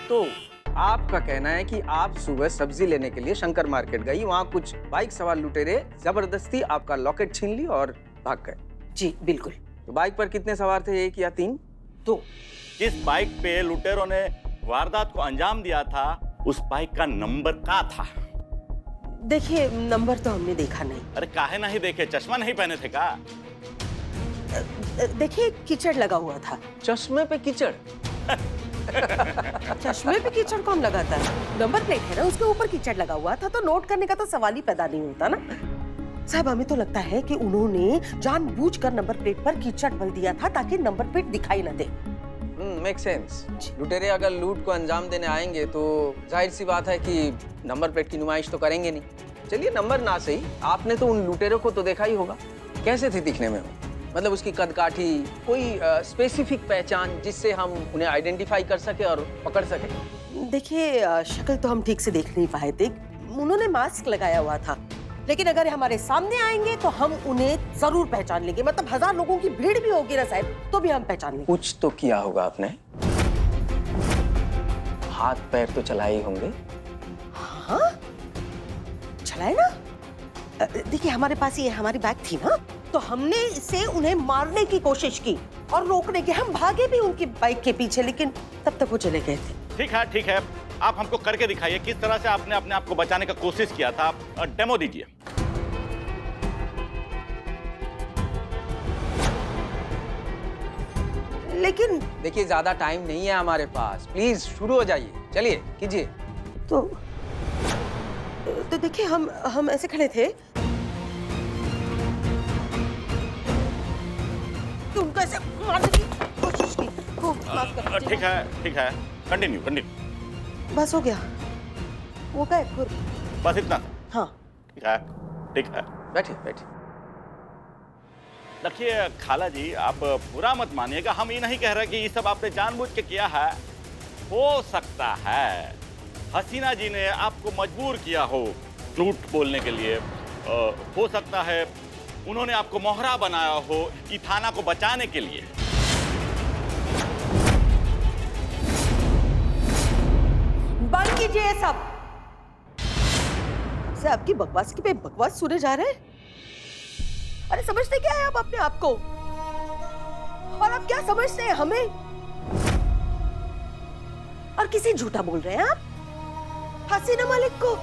तो आपका कहना है कि आप सुबह सब्जी लेने के लिए शंकर मार्केट गई, वहाँ कुछ बाइक सवार लुटेरे जबरदस्ती आपका लॉकेट छीन ली और भाग गए। जी बिल्कुल। तो बाइक पर कितने सवार थे, 1 या 3? 2। जिस बाइक पे लुटेरों ने वारदात को अंजाम दिया था, उस बाइक का नंबर क्या था? देखिए नंबर तो हमने देखा नहीं। अरे काहे नहीं देखे, चश्मा नहीं पहने थे का? देखिए कीचड़ लगा हुआ था। चश्मे पे कीचड़? चश्मे पे कीचड़ कौन लगाता है? नंबर प्लेट है ना, उसके ऊपर कीचड़ लगा हुआ था, तो नोट करने का तो सवाल ही पैदा नहीं होता ना। साहब हमें तो लगता है कि उन्होंने जानबूझकर नंबर प्लेट पर कीचड़ मल दिया था ताकि नंबर प्लेट दिखाई न दे। Make sense. लुटेरे अगर लूट को अंजाम देने आएंगे तो जाहिर सी बात है कि नंबर प्लेट की नुमाइश तो करेंगे नहीं। चलिए नंबर ना सही, आपने तो उन लुटेरों को तो देखा ही होगा। कैसे थे दिखने में वो? मतलब उसकी कदकाठी, कोई स्पेसिफिक पहचान जिससे हम उन्हें आइडेंटिफाई कर सके और पकड़ सके? देखिए शक्ल तो हम ठीक से देख नहीं पाए थे, उन्होंने मास्क लगाया हुआ था, लेकिन अगर हमारे सामने आएंगे तो हम उन्हें जरूर पहचान लेंगे। मतलब 1000 लोगों की भीड़ भी होगी ना साहब, तो भी हम पहचान लेंगे। कुछ तो किया होगा आपने, हाथ पैर तो चलाए ही होंगे। हाँ चलाए ना। देखिए हमारे पास ये हमारी बैग थी ना, तो हमने इसे उन्हें मारने की कोशिश की और रोकने की। हम भागे भी उनकी बाइक के पीछे, लेकिन तब तक वो चले गए थे। ठीक है, आप हमको करके दिखाइए किस तरह से आपने अपने आप को बचाने का कोशिश किया था। डेमो दीजिए। लेकिन देखिए ज्यादा टाइम नहीं है हमारे पास, प्लीज शुरू हो जाइए, चलिए कीजिए। तो देखिए हम ऐसे खड़े थे, तो उनको ऐसे मारने की कोशिश की। माफ कर दीजिए। ठीक है, कंटिन्यू। बस हो गया, वो गए फिर। बस इतना? हाँ ठीक है। बैठिए। देखिए खाला जी, आप बुरा मत मानिएगा, हम ये नहीं कह रहे कि ये सब आपने जानबूझ के किया है। हो सकता है हसीना जी ने आपको मजबूर किया हो झूठ बोलने के लिए। हो सकता है उन्होंने आपको मोहरा बनाया हो कि थाना को बचाने के लिए। बंद कीजिए सब। से आपकी बकवास की पे बकवास सुने जा रहे हैं। अरे समझते क्या है आप अपने आप को, और आप क्या समझते हैं हमें? और किसी झूठा बोल रहे हैं आप? हसीना मलिक को,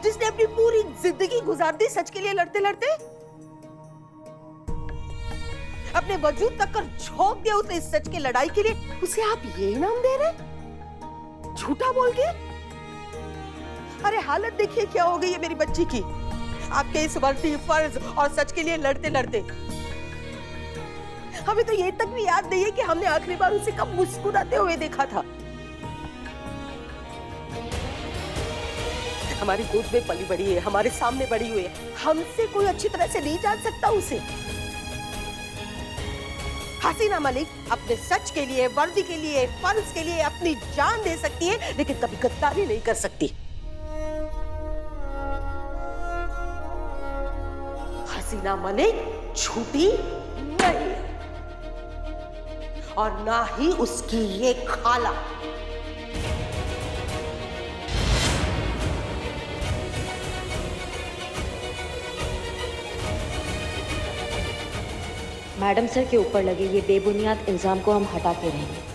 जिसने अपनी पूरी जिंदगी गुजार दी सच के लिए लड़ते लड़ते, अपने वजूद तक कर झोंक दिया उसने इस सच की लड़ाई के लिए, उसे आप ये इनाम दे रहे हैं झूठा बोल के? अरे हालत देखिए क्या हो गई है मेरी बच्ची की, आपके इस वर्दी फर्ज और सच के लिए लड़ते लड़ते। हमें तो ये तक भी याद नहीं है कि हमने आखिरी बार उसे कब मुस्कुराते हुए देखा था। हमारी गोद में पली बड़ी है, हमारे सामने बड़ी हुई है, हमसे कोई अच्छी तरह से नहीं जान सकता उसे। हसीना मलिक अपने सच के लिए, वर्दी के लिए, फर्ज के लिए अपनी जान दे सकती है, लेकिन कभी गद्दारी नहीं कर सकती। हसीना मलिक झूठी नहीं, और ना ही उसकी ये खाला। मैडम सर के ऊपर लगे ये बेबुनियाद इल्जाम को हम हटा के रहेंगे।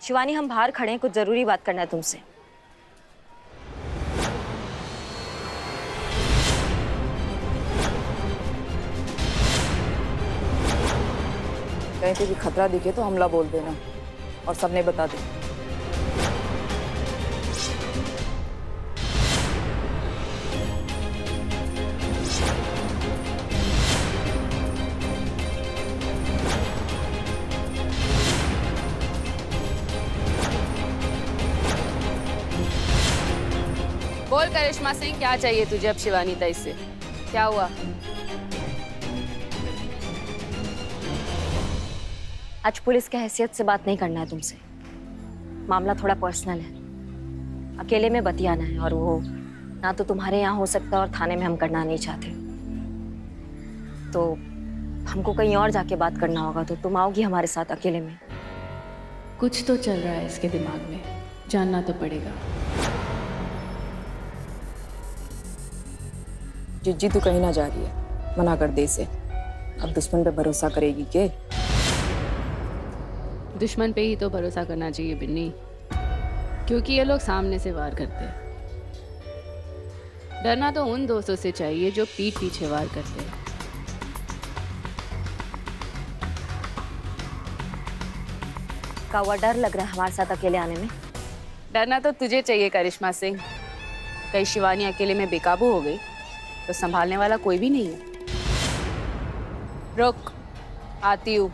शिवानी, हम बाहर खड़े हैं, कुछ जरूरी बात करना है तुमसे। कहीं पे भी खतरा दिखे तो हमला बोल देना और सबने बता दे। बोल करिश्मा सिंह, क्या चाहिए तुझे अब शिवानी ताई से? क्या हुआ? आज पुलिस के हैसियत से बात नहीं करना है तुमसे। मामला थोड़ा पर्सनल है, अकेले में बतियाना है, और वो ना तो तुम्हारे यहाँ हो सकता और थाने में हम करना नहीं चाहते। तो हमको कहीं और जाके बात करना होगा, तो तुम आओगी हमारे साथ अकेले में? कुछ तो चल रहा है इसके दिमाग में, जानना तो पड़ेगा। जिज्जी तू कहीं ना जा रही है, मना कर दे इसे। अब दुश्मन पे भरोसा करेगी के? दुश्मन पे ही तो भरोसा करना चाहिए बिन्नी, क्योंकि ये लोग सामने से वार करते हैं। डरना तो उन दोस्तों से चाहिए जो पीठ पीछे वार करते हैं। का हुआ डर लग रहा है हमारे साथ अकेले आने में? डरना तो तुझे चाहिए करिश्मा सिंह। कहीं शिवानी अकेले में बेकाबू हो गई तो संभालने वाला कोई भी नहीं है। रुक, आती हूँ।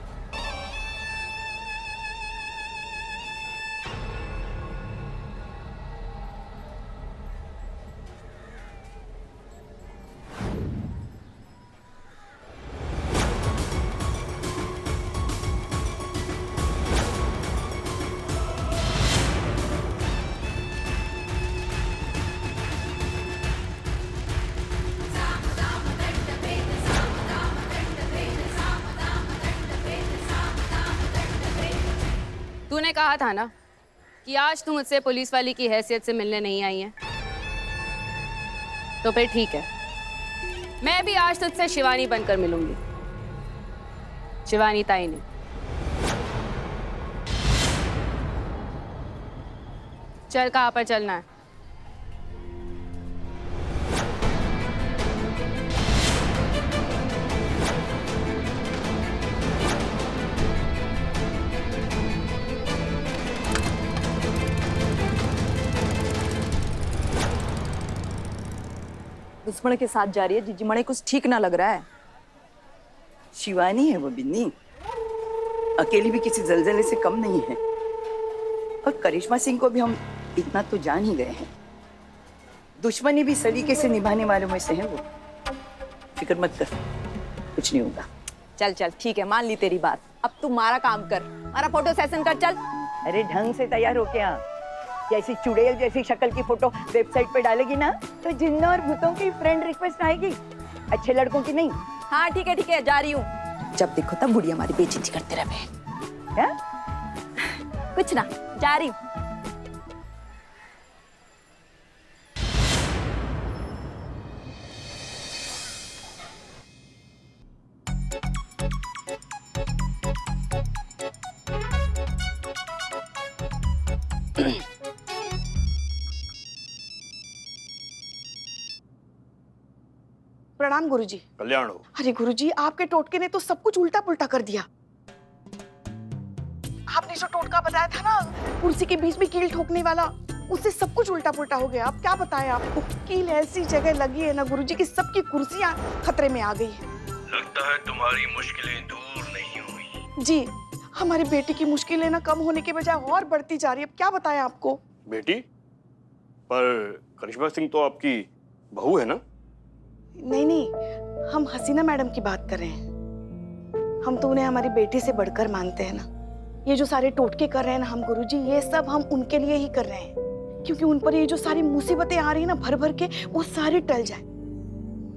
तूने कहा था ना कि आज तू मुझसे पुलिस वाली की हैसियत से मिलने नहीं आई है, तो फिर ठीक है, मैं भी आज तुझसे शिवानी बनकर मिलूंगी। शिवानी ताई ने। चल, कहाँ पर चलना है? दुश्मन के साथ जा रही है जिज्जी मणे, कुछ ठीक ना लग रहा है। शिवानी है वो बिन्नी, अकेली भी किसी जलजले से कम नहीं है। और करिश्मा सिंह को भी हम इतना तो जान ही गए हैं, दुश्मनी भी सलीके से निभाने वालों में से है वो। फिक्र मत कर, कुछ नहीं होगा। चल चल ठीक है, मान ली तेरी बात। अब तू हमारा काम कर, हमारा फोटो सेशन कर। चल अरे ढंग से तैयार होके आ, जैसी चुड़ैल जैसी शक्ल की फोटो वेबसाइट पे डालेगी ना तो जिन्नों और भूतों की फ्रेंड रिक्वेस्ट आएगी, अच्छे लड़कों की नहीं। हाँ ठीक है, जा रही हूँ। जब देखो तब बुढ़िया हमारी बेइज्जती करते रहे। क्या? कुछ ना, जा रही हूँ। प्रणाम गुरुजी। कल्याण हो। अरे गुरुजी, आपके टोटके ने तो सब कुछ उल्टा पुल्टा कर दिया। आपने जो टोटका बताया था ना, कुर्सी के बीच में कील ठोकने वाला, उससे सब कुछ उल्टा पुल्टा हो गया। अब क्या बताएं आपको, कील ऐसी जगह लगी है ना गुरुजी कि सबकी कुर्सियां खतरे में आ गई है। लगता है तुम्हारी मुश्किलें दूर नहीं हुई। जी, हमारी बेटी की मुश्किलें ना कम होने के बजाय और बढ़ती जा रही है। अब क्या बताएं आपको। बेटी? पर करिश्मा सिंह तो आपकी बहू है ना? नहीं, हम हसीना मैडम की बात कर रहे हैं। हम तो उन्हें हमारी बेटी से बढ़कर मानते हैं ना। ये जो सारे टोटके कर रहे हैं ना हम गुरुजी, ये सब हम उनके लिए ही कर रहे हैं, क्योंकि उन पर ये जो सारी मुसीबतें आ रही है ना भर भर के, वो सारी टल जाए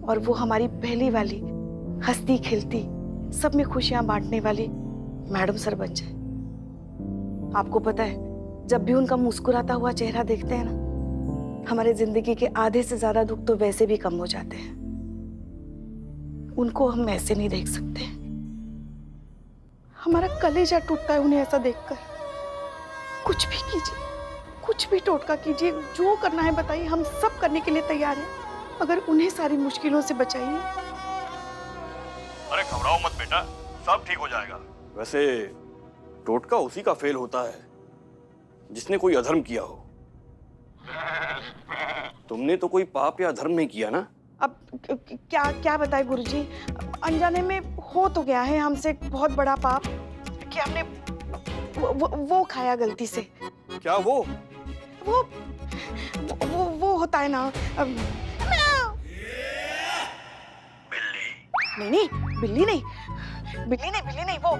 और वो हमारी पहली वाली हंसती खिलती सब में खुशियां बांटने वाली मैडम सर बन जाए। आपको पता है, जब भी उनका मुस्कुराता हुआ चेहरा देखते हैं ना, हमारे जिंदगी के आधे से ज्यादा दुख तो वैसे भी कम हो जाते हैं। उनको हम ऐसे नहीं देख सकते, हमारा कलेजा टूटता है उन्हें ऐसा देखकर। कुछ भी कीजिए, कुछ भी टोटका कीजिए, जो करना है बताइए, हम सब करने के लिए तैयार हैं, अगर उन्हें सारी मुश्किलों से बचाइए। अरे घबराओ मत बेटा, सब ठीक हो जाएगा। वैसे टोटका उसी का फेल होता है जिसने कोई अधर्म किया हो। तुमने तो कोई पाप या धर्म नहीं किया ना? अब क्या क्या बताए गुरुजी, अनजाने में हो तो गया है हमसे बहुत बड़ा पाप कि हमने वो खाया गलती से। क्या वो? वो होता है ना। नहीं नहीं, बिल्ली नहीं, बिल्ली नहीं, बिल्ली नहीं, वो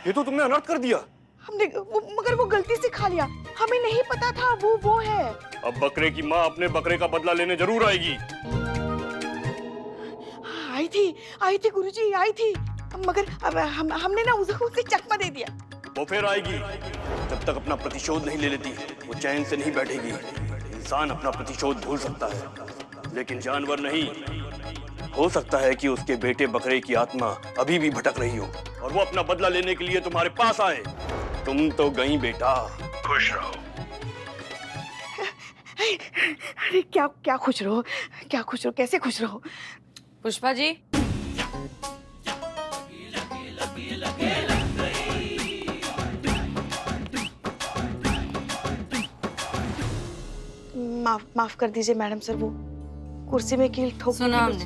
ये तो तुमने अनर्थ कर दिया। हमने मगर वो गलती से खा लिया, हमें नहीं पता था वो है। अब बकरे की माँ अपने बकरे का बदला लेने जरूर आएगी। आई थी गुरुजी, आई थी, मगर अब हमने ना उसे चकमा दे दिया। वो फिर आएगी। जब तक अपना प्रतिशोध नहीं ले लेती वो चैन से नहीं बैठेगी। इंसान अपना प्रतिशोध भूल सकता है लेकिन जानवर नहीं। हो सकता है कि उसके बेटे बकरे की आत्मा अभी भी भटक रही हो और वो अपना बदला लेने के लिए तुम्हारे पास आए। तुम तो गई बेटा, खुश रहो। अरे क्या खुश रहो, क्या खुश रहो, कैसे खुश रहो? पुष्पा जी, माफ कर दीजिए मैडम सर, वो कुर्सी में कील ठोक। सुना हमने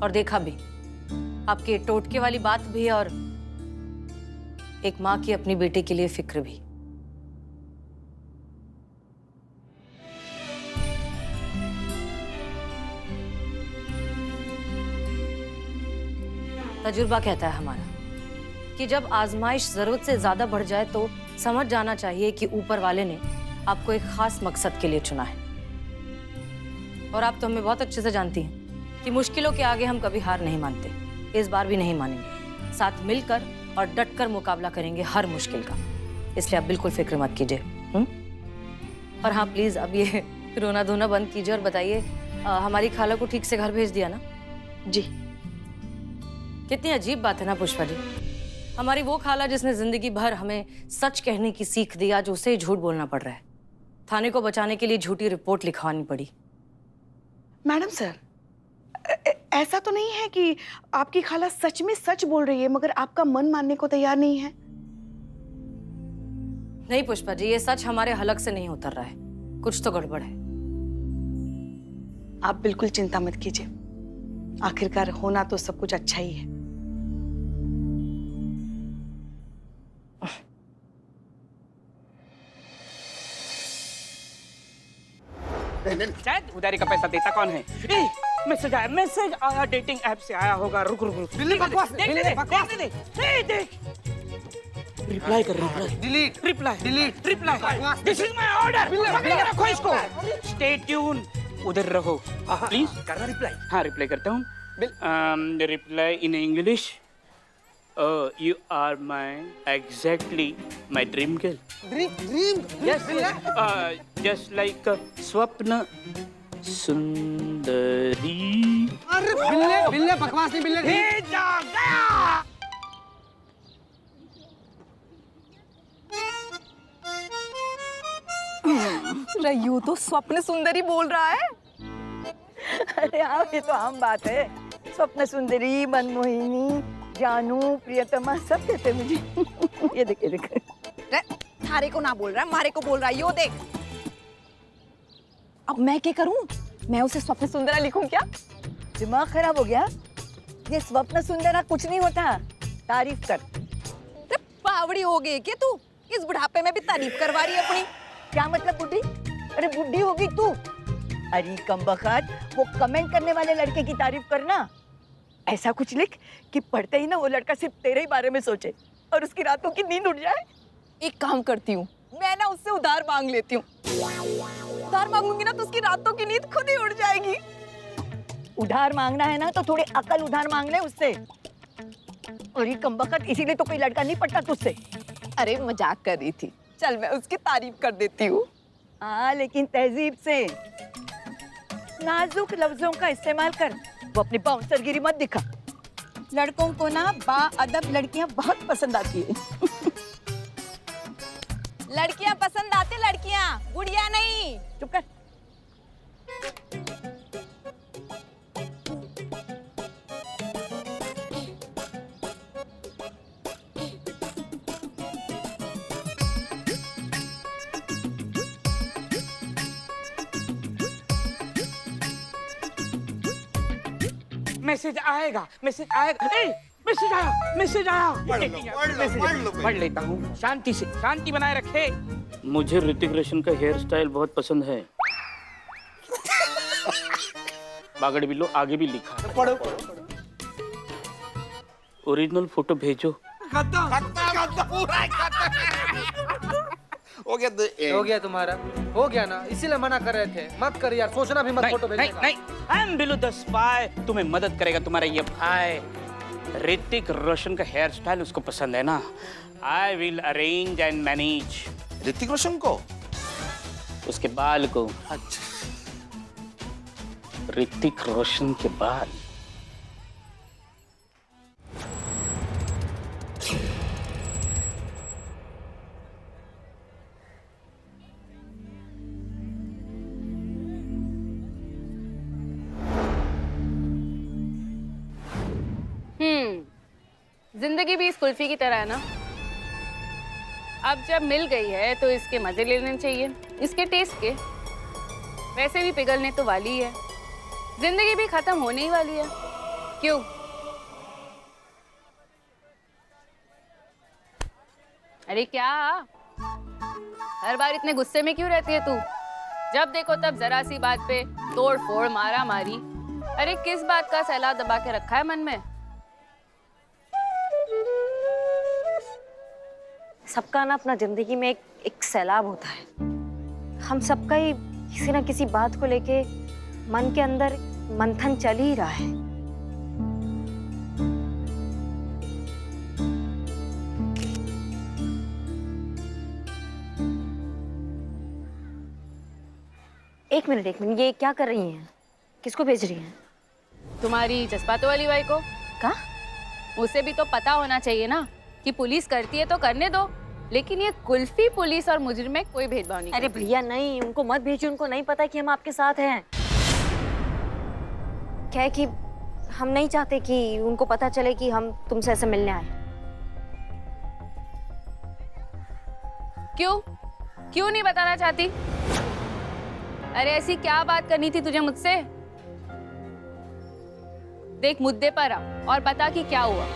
और देखा भी, आपके टोटके वाली बात भी और एक माँ की अपनी बेटे के लिए फिक्र भी। तजुर्बा कहता है हमारा कि जब आजमाइश जरूरत से ज्यादा बढ़ जाए तो समझ जाना चाहिए कि ऊपर वाले ने आपको एक खास मकसद के लिए चुना है। और आप तो हमें बहुत अच्छे से जानती हैं कि मुश्किलों के आगे हम कभी हार नहीं मानते, इस बार भी नहीं मानेंगे। साथ मिलकर और डटकर मुकाबला करेंगे हर मुश्किल का। इसलिए आप बिल्कुल फिक्र मत कीजिए। और हाँ प्लीज अब ये रोना धोना बंद कीजिए और बताइए हमारी खाला को ठीक से घर भेज दिया ना? जी। कितनी अजीब बात है ना पुष्पा जी, हमारी वो खाला जिसने जिंदगी भर हमें सच कहने की सीख दी, आज उसे ही झूठ बोलना पड़ रहा है। थाने को बचाने के लिए झूठी रिपोर्ट लिखवानी पड़ी। मैडम सर, ऐसा तो नहीं है कि आपकी खाला सच में सच बोल रही है मगर आपका मन मानने को तैयार नहीं है? नहीं पुष्पा जी, ये सच हमारे हलक से नहीं उतर रहा है, कुछ तो गड़बड़ है। आप बिल्कुल चिंता मत कीजिए, आखिरकार होना तो सब कुछ अच्छा ही है। शायद उधारी का पैसा देता कौन है? मैसेज आया डेटिंग ऐप से आया होगा। रुक बिल्ली बकवास, देख रिप्लाई कर, reply. This is my order. रखो इसको, स्टे ट्यून, उधर रहो प्लीज। करना रिप्लाई? हाँ रिप्लाई करता हूँ। Reply in English, you are exactly my dream girl. Dream? Yes. Just like स्वप्न सुंदरी। अरे बिल्ले बकवास नहीं, बिल्ले गया। यूं तो स्वप्न सुंदरी बोल रहा है। अरे हाँ, ये तो आम बात है। स्वप्न सुंदरी, मनमोहिनी, जानू, प्रियतमा सब कहते मुझे। ये देख, ये देख। थारे को ना बोल रहा है, मारे को बोल रहा है। यो देख। अब मैं क्या करूं? मैं उसे स्वप्न सुंदरा लिखूं क्या? दिमाग खराब हो गया? ये स्वप्न सुंदरा कुछ नहीं होता, तारीफ कर। बावड़ी हो गई क्या तू? इस बुढ़ापे में भी तारीफ करवा रही है अपनी? क्या मतलब बुढ़ी? अरे बुढ़ी होगी तू? अरे कमबख्त, वो कमेंट करने वाले लड़के की तारीफ करना। ऐसा कुछ लिख कि पढ़ते ही ना वो लड़का सिर्फ तेरे ही बारे में सोचे और उसकी रातों की नींद उड़ जाए। एक काम करती हूँ, मैं ना उससे उधार मांग लेती हूँ। उधार मांगूंगी ना तो उसकी रातों की नींद खुद ही उड़ जाएगी। उधार मांगना है ना तो थोड़ी अकल उधार मांग ले उससे। और ये कमबख्त, इसीलिए तो कोई लड़का नहीं पटता तुझसे। अरे मजाक कर रही थी, चल मैं उसकी तारीफ कर देती हूँ। हाँ लेकिन तहजीब से, नाजुक लफ्जों का इस्तेमाल कर। वो अपनी बाउंसरगिरी मत दिखा। लड़कों को ना बाअदब लड़कियां बहुत पसंद आती है। लड़कियां पसंद आती, लड़कियां, गुड़िया नहीं। चुप कर। मैसेज आएगा। मैसेज आया। पढ़ लेता हूँ। शांति से, शांति बनाए रखे। मुझे ऋतिक रोशन का हेयर स्टाइल बहुत पसंद है। बागड़ बिल्लो आगे भी लिखा है। पढ़ो ओरिजिनल फोटो भेजो। हो गया तुम्हारा, हो गया ना, इसीलिए मना कर रहे थे, मत कर यार, सोचना भी मत फोटो भेजने का। नहीं, I am below the spy. तुम्हें मदद करेगा तुम्हारा ये भाई। ऋतिक रोशन का हेयर स्टाइल उसको पसंद है ना, I will arrange and manage. Hrithik Roshan को? उसके बाल को। अच्छा, ऋतिक रोशन के बाल। जिंदगी भी इस कुल्फी की तरह है ना, अब जब मिल गई है तो इसके मजे लेने चाहिए, इसके टेस्ट के। वैसे भी पिघलने तो वाली है, जिंदगी भी खत्म होने ही वाली है। क्यों? अरे क्या हर बार इतने गुस्से में क्यों रहती है तू? जब देखो तब जरा सी बात पे तोड़ फोड़ मारा मारी। अरे किस बात का सैलाब दबा के रखा है मन में? सबका ना अपना जिंदगी में एक सैलाब होता है। हम सबका ही किसी ना किसी बात को लेके मन के अंदर मंथन चल ही रहा है। एक मिनट, ये क्या कर रही हैं? किसको भेज रही हैं? तुम्हारी जज्बातों वाली बाई को। का? उसे भी तो पता होना चाहिए ना कि पुलिस करती है तो करने दो, लेकिन ये कुल्फी पुलिस और मुजरिम में कोई भेदभाव नहीं। अरे भैया नहीं, उनको मत भेजिए, उनको नहीं पता कि हम आपके साथ हैं। क्या है कि हम नहीं चाहते कि उनको पता चले कि हम तुमसे ऐसे मिलने आए। क्यों नहीं बताना चाहती? अरे ऐसी क्या बात करनी थी तुझे मुझसे? देख मुद्दे पर आ और बता कि क्या हुआ।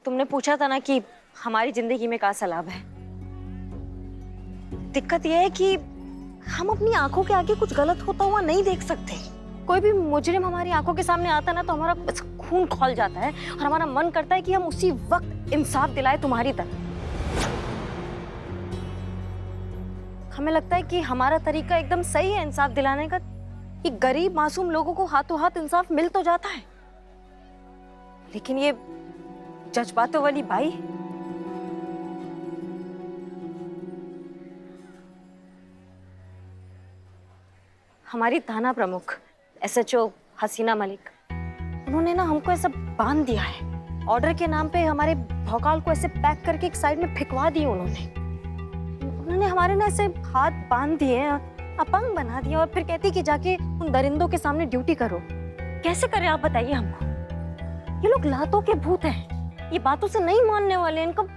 तुमने पूछा था ना कि हमारी जिंदगी में क्या सलाब है। दिक्कत यह है कि हम अपनी आंखों के आगे कुछ गलत होता हुआ नहीं देख सकते। कोई भी मुजरिम हमारी आंखों के सामने आता ना तो हमारा खून खौल जाता है और हमारा मन करता है कि हम उसी वक्त इंसाफ दिलाए तुम्हारी तरह। हमें लगता है कि हमारा तरीका एकदम सही है इंसाफ दिलाने का, कि गरीब मासूम लोगों को हाथों हाथ इंसाफ मिल तो जाता है। लेकिन ये जज्बातों वाली बाई, हमारी थाना प्रमुख SHO हसीना मलिक, उन्होंने ना हमको ऐसा बांध दिया है। ऑर्डर के नाम पे हमारे भौकाल को ऐसे पैक करके एक साइड में फिकवा दिए उन्होंने हमारे ना ऐसे हाथ बांध दिए, अपंग बना दिया और फिर कहती कि जाके उन दरिंदों के सामने ड्यूटी करो। कैसे करें आप बताइए हमको? ये लोग लातों के भूत हैं, ये बातों से नहीं मानने वाले। इनको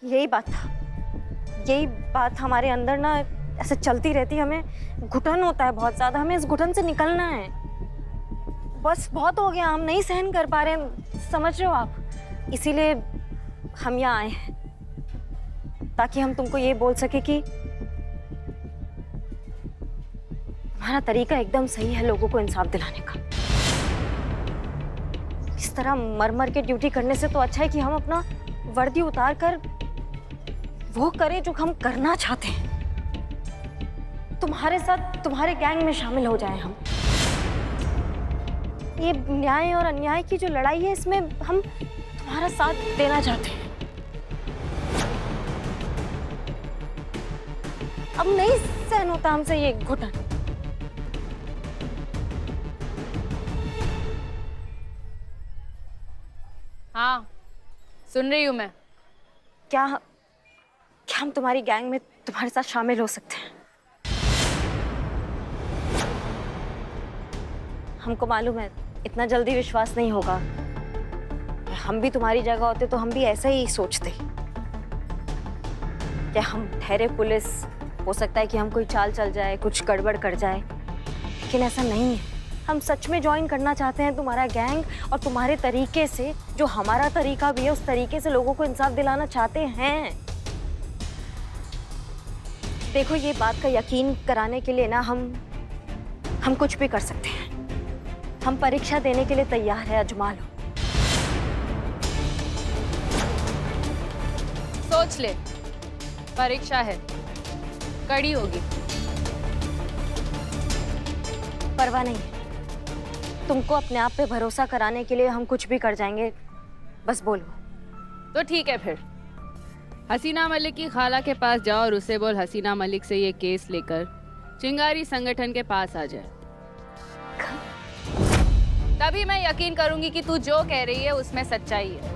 यही बात हमारे अंदर ना ऐसे चलती रहती। हमें घुटन होता है बहुत ज्यादा, हमें इस घुटन से निकलना है। बस बहुत हो गया, हम नहीं सहन कर पा रहे, समझ रहे हो आप? इसीलिए हम यहाँ आए हैं ताकि हम तुमको ये बोल सके कि हमारा तरीका एकदम सही है लोगों को इंसाफ दिलाने का। इस तरह मर मर के ड्यूटी करने से तो अच्छा है कि हम अपना वर्दी उतार कर वो करें जो हम करना चाहते हैं। तुम्हारे साथ तुम्हारे गैंग में शामिल हो जाएं हम। ये न्याय और अन्याय की जो लड़ाई है, इसमें हम तुम्हारा साथ देना चाहते हैं। अब नहीं सहन होता हमसे ये घुटन। हाँ, सुन रही हूँ मैं। क्या हम तुम्हारी गैंग में तुम्हारे साथ शामिल हो सकते हैं? हमको मालूम है इतना जल्दी विश्वास नहीं होगा। हम भी तुम्हारी जगह होते तो हम भी ऐसा ही सोचते। क्या हम ठहरे पुलिस, हो सकता है कि हम कोई चाल चल जाए, कुछ गड़बड़ कर जाए, लेकिन ऐसा नहीं है। हम सच में ज्वाइन करना चाहते हैं तुम्हारा गैंग, और तुम्हारे तरीके से, जो हमारा तरीका भी है, उस तरीके से लोगों को इंसाफ दिलाना चाहते हैं। देखो, ये बात का यकीन कराने के लिए ना हम कुछ भी कर सकते हैं। हम परीक्षा देने के लिए तैयार है, अजमा लो। सोच ले, परीक्षा है, कड़ी होगी। परवाह नहीं है, तुमको अपने आप पे भरोसा कराने के लिए हम कुछ भी कर जाएंगे, बस बोलो। तो ठीक है, फिर हसीना मलिक की खाला के पास जाओ और उसे बोल हसीना मलिक से ये केस लेकर चिंगारी संगठन के पास आ जाए। तभी मैं यकीन करूंगी कि तू जो कह रही है उसमें सच्चाई है।